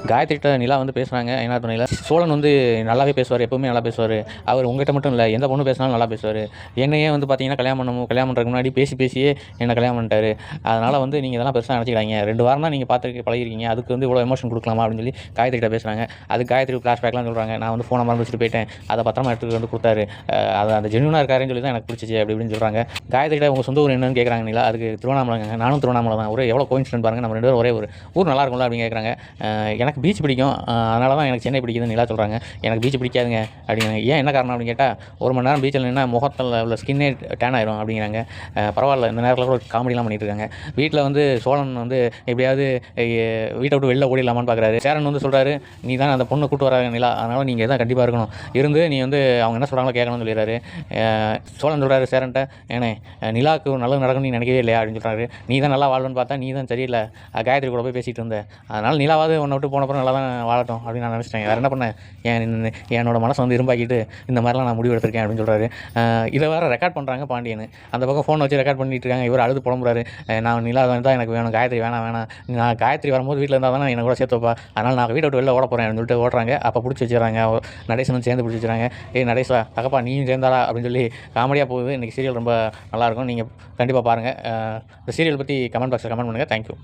காயத்ரிட்ட நிலா வந்து பேசுகிறாங்க என்ன துணையில். சோழன் வந்து நல்லாவே பேசுவார், எப்பவுமே நல்லா பேசுவார். அவர் உங்கள்கிட்ட மட்டும் இல்லை, எந்த பொண்ணு பேசினாலும் நல்லா பேசுவார். என்னையே வந்து பார்த்தீங்கன்னா கல்யாணம் பண்ணுறதுக்கு முன்னாடி பேசியே என்னை கல்யாணம் பண்ணிட்டாரு. அதனால் வந்து நீங்கள் இதெல்லாம் பெருசாக நினச்சிக்கிறாங்க. 2 வாரம் தான் நீங்கள் பார்த்து பழகிருக்கீங்க, அதுக்கு வந்து இவ்வளோ எமோஷன் கொடுக்கலாமா அப்படின்னு சொல்லி காயத்ரிட்ட பேசுகிறாங்க. அது காயத்ரி ஃப்ளாஷ்பேக்லாம் சொல்கிறாங்க. நான் வந்து ஃபோனை மறந்து வச்சுட்டு போயிட்டேன், அதை பத்திரமா எடுத்துகிட்டு வந்து கொடுத்தாரு. அது அந்த ஜென்யூனாக இருக்காருன்னு சொல்லி தான் எனக்கு பிடிச்சிச்சு அப்படி இப்படின்னு சொல்கிறாங்க. காயத்ரிட்ட உங்கள் சொந்த ஊர் என்னன்னு கேட்குறாங்க நிலா. அதுக்கு திருவண்ணாமலைங்க. நானும் திருவண்ணாமலை தான். எவ்வளோ கோயின்சிடென்ட் பாருங்கள், நம்ம 2 பேரும் ஒரே ஊர் நல்லா இருக்கும்ல அப்படின்னு கேட்குறாங்க. எனக்கு பீச் பிடிக்கும், அதனால தான் எனக்கு சென்னை பிடிக்குதுன்னு நிலா சொல்கிறாங்க. எனக்கு பீச் பிடிக்காதுங்க அப்படிங்கிறாங்க. ஏன் என்ன காரணம் அப்படின்னு கேட்டால், 1 மணி நேரம் பீச்சில் நின்னா முகத்தில் உள்ள ஸ்கின்னே டேன் ஆயிரும் அப்படிங்கிறாங்க. பரவாயில்ல, இந்த நேரத்தில் கூட காமெடிலாம் பண்ணிட்டு இருக்காங்க. வீட்டில் வந்து சோழன் வந்து எப்படியாவது வீட்டை விட்டு வெளில ஓடிடலாமான்னு பார்க்குறாரு. சேரன் வந்து சொல்கிறாரு, நீ தான் அந்த பொண்ணை கூட்டு வராங்க நிலா, அதனால் நீங்கள் தான் கண்டிப்பாக இருக்கணும், இருந்து நீ வந்து அவங்க என்ன சொல்கிறாங்களோ கேட்கணும்னு சொல்லிடுறாரு. சோழன் சொல்கிறாரு சேரன்ட்ட, ஏனே நிலாவுக்கு நல்லது நடக்கணும்னு நீ நினைக்கவே இல்லையா அப்படின்னு சொல்கிறாரு. நீ தான் நல்லா வாழ்வேன்னு பார்த்தா நீ தான் சரியில்லை, காயத்ரி கூட போய் பேசிகிட்டு இருந்தேன், அதனால் நிலாவாவது உன்னை விட்டு போனப்பறம் நல்லா தான் வாழட்டும் அப்படின்னு நான் நினச்சிட்டேன். வேறு என்ன பண்ணேன், என்னோட மனசை வந்து இரும்பாக்கிட்டு இந்த மாதிரிலாம் நான் முடிவு எடுத்திருக்கேன் அப்படின்னு சொல்கிறாரு. இதை வேறு ரெக்கார்ட் பண்ணுறாங்க பாண்டியன். அந்த பக்கம் ஃபோன் வச்சு ரெக்கார்ட் பண்ணிட்டு இருக்காங்க. இவர் அழுது புலம்புறாரு. நான் நிலா தான் எனக்கு வேணும், காயத்ரி வேணாம், நான் காயத்ரி வரும்போது வீட்டில் இருந்தால் தானே என்னை கூட சேர்த்து வைப்பா, அதனால் நான் வீட்டை விட்டு வெளில ஓட போகிறேன் அப்படின்னு சொல்லிட்டு ஓடுறாங்க. அப்போ பிடிச்சி வச்சுறாங்க, நடேசனும் சேர்ந்து பிடிச்சி வச்சுறாங்க. நடேசா தகப்பா நீயும் சேர்ந்தாடா அப்படின்னு சொல்லி காமெடியாக போகுது. இன்றைக்கி சீரியல் ரொம்ப நல்லாயிருக்கும், நீங்கள் கண்டிப்பாக பாருங்கள். இந்த சீரியல் பற்றி கமெண்ட் பாக்ஸில் கமெண்ட் பண்ணுங்கள். தேங்க்யூ.